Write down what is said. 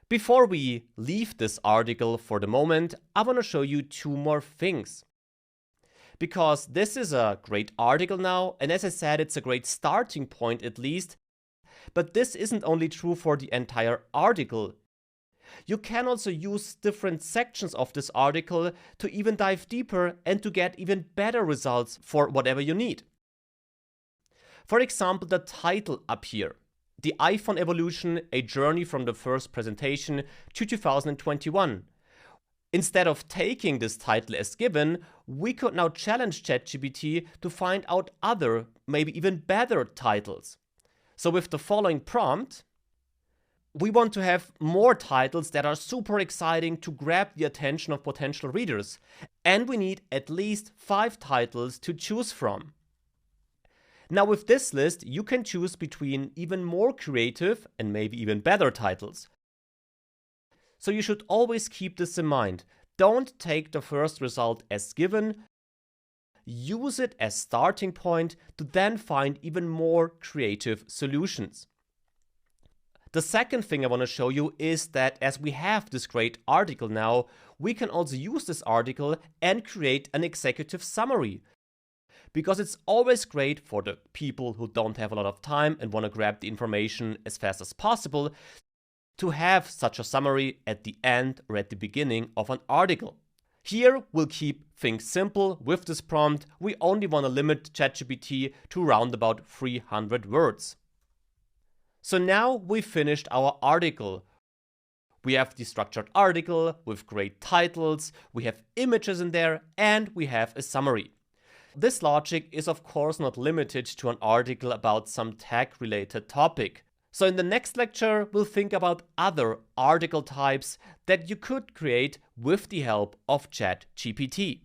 Before we leave this article for the moment, I want to show you two more things. Because this is a great article now, and as I said, it's a great starting point at least, but this isn't only true for the entire article. You can also use different sections of this article to even dive deeper and to get even better results for whatever you need. For example, the title up here. The iPhone Evolution, a journey from the first presentation to 2021. Instead of taking this title as given, we could now challenge ChatGPT to find out other, maybe even better titles. So with the following prompt, we want to have more titles that are super exciting to grab the attention of potential readers. And we need at least 5 titles to choose from. Now with this list, you can choose between even more creative and maybe even better titles. So you should always keep this in mind. Don't take the first result as given. Use it as starting point to then find even more creative solutions. The second thing I want to show you is that as we have this great article now, we can also use this article and create an executive summary. Because it's always great for the people who don't have a lot of time and want to grab the information as fast as possible to have such a summary at the end or at the beginning of an article. Here we'll keep things simple. With this prompt, we only want to limit ChatGPT to around about 300 words. So now we've finished our article. We have the structured article with great titles, we have images in there, and we have a summary. This logic is of course not limited to an article about some tech-related topic. So in the next lecture, we'll think about other article types that you could create with the help of ChatGPT.